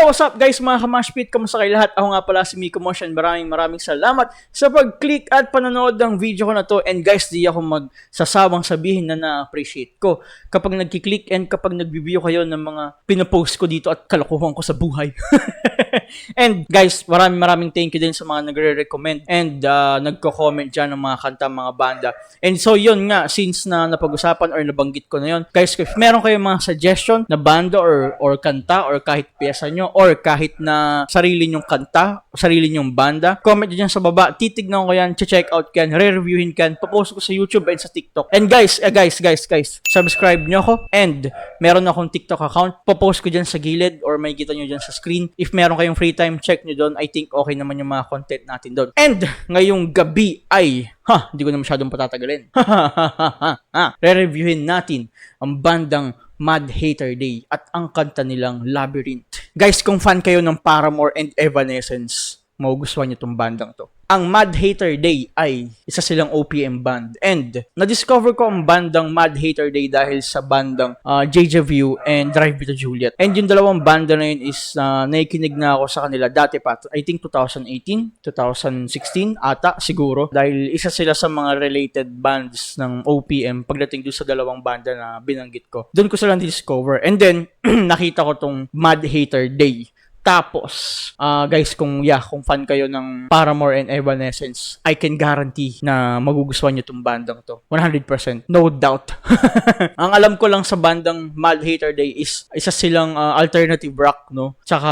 Yo, what's up guys mga kamashpit? Kamusta kayo lahat? Ako nga pala si Miko Motion. Maraming salamat sa pag-click at panonood ng video ko na to. And guys, di ako magsasawang sabihin na na-appreciate ko kapag nagki-click and kapag nag-review kayo ng mga pinapost ko dito at kalokohan ko sa buhay. And guys, maraming thank you din sa mga nagre-recommend and nagko-comment dyan ng mga kanta, mga banda. And so yun nga, since na napag-usapan or nabanggit ko na yun, guys, if meron kayong mga suggestion na banda or kanta or kahit pyesa nyo or kahit na sarili nyong kanta, sarili nyong banda, comment nyo dyan sa baba. Titignan ko yan, check out yan, re-reviewin yan, papost ko sa YouTube and sa TikTok. And guys, subscribe nyo ako and meron akong TikTok account, papost ko dyan sa gilid or may kita nyo dyan sa screen. If meron kayong free time, check nyo doon. I think okay naman yung mga content natin doon. And ngayong gabi ay, hindi ko na masyadong patatagalin. Re-reviewin natin ang bandang Mad Hater Day at ang kanta nilang Labyrinth. Guys, kung fan kayo ng Paramore and Evanescence, magugustuhan nyo tong bandang to. Ang Mad Hater Day ay isa silang OPM band. And na-discover ko ang bandang Mad Hater Day dahil sa bandang Deja Vu and Drive Me to Juliet. And yung dalawang banda na yun is nakikinig na ako sa kanila dati pa. I think 2018, 2016 ata siguro. Dahil isa sila sa mga related bands ng OPM pagdating doon sa dalawang banda na binanggit ko. Doon ko sila discover. And then, nakita ko tong Mad Hater Day. Tapos, guys, kung fan kayo ng Paramore and Evanescence, I can guarantee na magugustuhan nyo itong bandang to. 100%. No doubt. Ang alam ko lang sa bandang Mad Hater Day is isa silang alternative rock, no? Tsaka,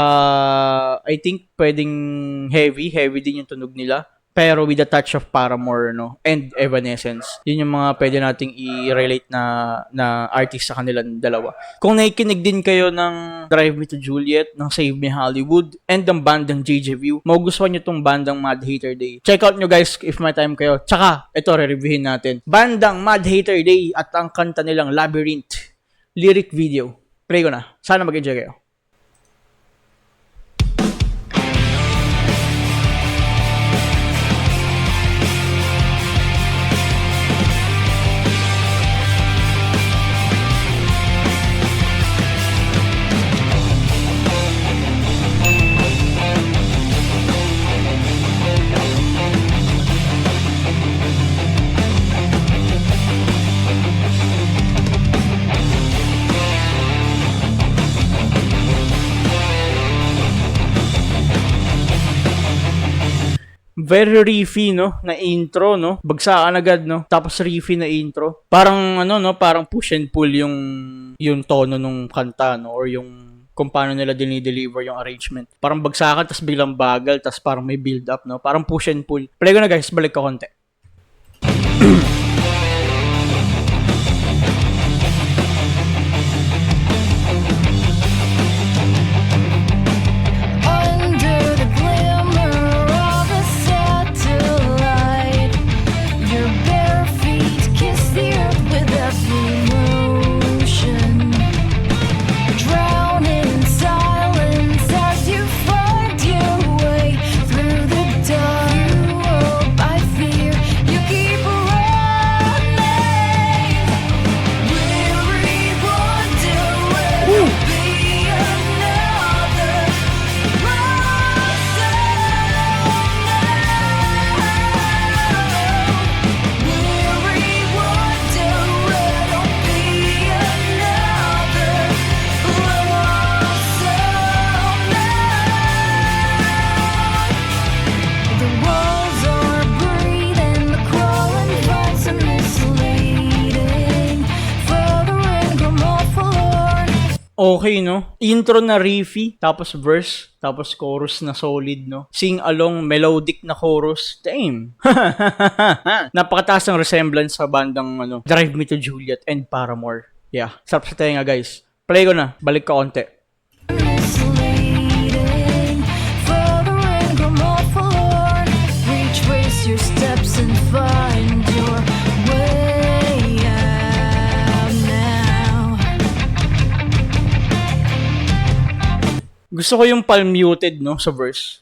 I think pwedeng heavy din yung tunog nila. Pero with a touch of Paramore, no? And Evanescence. Yun yung mga pwede nating i-relate na artist sa kanilang dalawa. Kung nakikinig din kayo ng Drive Me to Juliet, ng Save Me Hollywood, and ng bandang Deja Vu, magugustuhan nyo tong bandang Mad Hater Day. Check out nyo guys if may time kayo. Tsaka, ito, re-reviewin natin. Bandang Mad Hater Day at ang kanta nilang Labyrinth. Lyric video. Play ko na. Sana mag-enjoy kayo. Very riffy, no? Na intro, no? Bagsakan agad, no? Tapos riffy na intro. Parang, parang push and pull yung tono nung kanta, no? Or yung kung paano nila dinideliver yung arrangement. Parang bagsakan, tas biglang bagal, tas parang may build up, no? Parang push and pull. Play ko na guys, balik ko konti. Okay, no? Intro na riffy, tapos verse, tapos chorus na solid, no? Sing along, melodic na chorus. Damn! Napakataas ng resemblance sa bandang Drive Me to Juliet and Paramore. Yeah, sarap sa tenga guys. Play ko na, balik ka konti. Gusto ko yung palm muted, no, sa verse.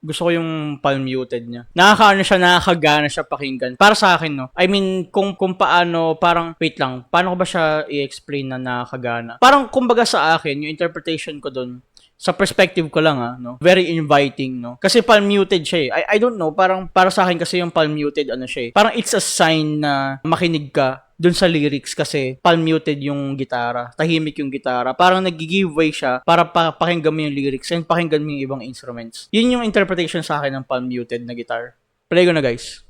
Gusto ko yung palm muted niya. Nakakagana siya pakinggan. Para sa akin, no? I mean, kung paano, parang, wait lang, paano ko ba siya i-explain na nakakagana? Parang, kumbaga sa akin, yung interpretation ko dun, sa perspective ko lang no? Very inviting, no? Kasi palm muted siya I don't know, parang para sa akin kasi yung palm muted ano siya parang it's a sign na makinig ka dun sa lyrics kasi palm muted yung gitara, tahimik yung gitara. Parang nag-giveaway siya para pakinggan mo yung lyrics and pakinggan mo yung ibang instruments. Yun yung interpretation sa akin ng palm muted na guitar. Play ko na, guys.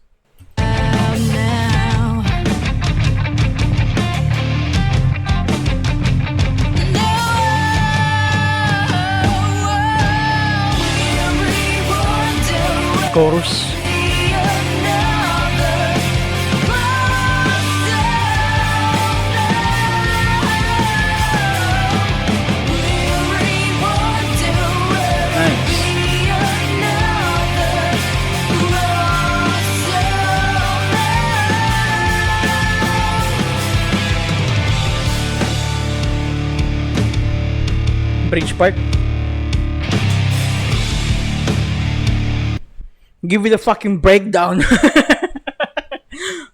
Chorus. Bridge part. Give me the fucking breakdown.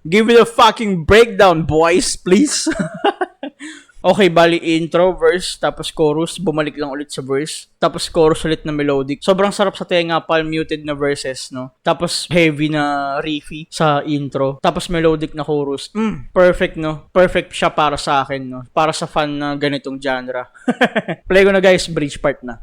Give me the fucking breakdown, boys, please. Okay, bali intro, verse, tapos chorus, bumalik lang ulit sa verse, tapos chorus ulit na melodic. Sobrang sarap sa tenga, palm muted na verses, no? Tapos heavy na riffy sa intro, tapos melodic na chorus. Perfect, no? Perfect siya para sa akin, no? Para sa fan na ganitong genre. Play ko na, guys, bridge part na.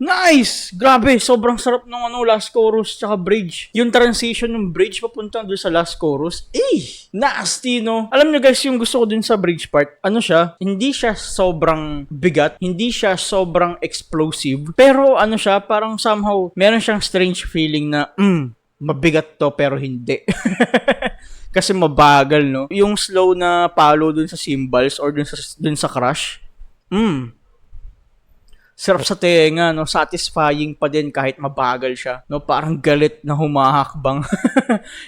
Nice! Grabe, sobrang sarap ng last chorus tsaka bridge. Yung transition ng bridge papunta doon sa last chorus, nasty, no? Alam nyo guys, yung gusto ko dun sa bridge part, ano siya, hindi siya sobrang bigat, hindi siya sobrang explosive, pero ano siya, parang somehow, meron siyang strange feeling na, mabigat to pero hindi. Kasi mabagal, no? Yung slow na follow dun sa cymbals or dun sa crash, sarap sa tenga, no? Satisfying pa din kahit mabagal siya, no? Parang galit na humahakbang.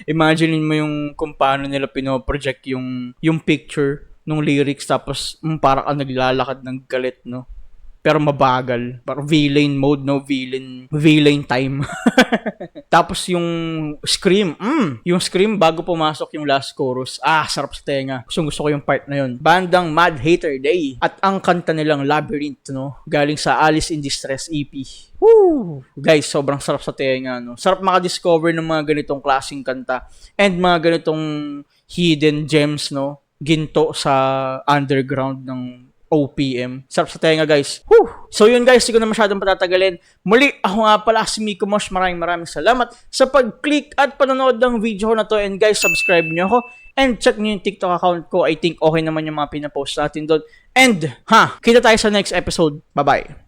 Imaginein mo yung kung paano nila pinoproject yung picture ng lyrics tapos parang naglalakad ng galit, no? Pero mabagal. Parang villain mode, no? Villain time. Tapos yung scream. Yung scream bago pumasok yung last chorus. Sarap sa tenga. Gusto ko yung part na yun. Bandang Mad Hater Day. At ang kanta nilang Labyrinth, no? Galing sa Alice in Distress EP. Woo! Guys, sobrang sarap sa tenga, no? Sarap makadiscover ng mga ganitong klaseng kanta. And mga ganitong hidden gems, no? Ginto sa underground ng OPM. Sarap sa tenga, guys. Whew! So yun, guys, hindi ko na masyadong patatagalin. Muli, ako nga pala si Miko Mosh. Maraming salamat sa pag-click at panonood ng video na to. And guys, subscribe nyo ako. And check nyo yung TikTok account ko. I think okay naman yung mga pinapost natin doon. And, kita tayo sa next episode. Bye-bye.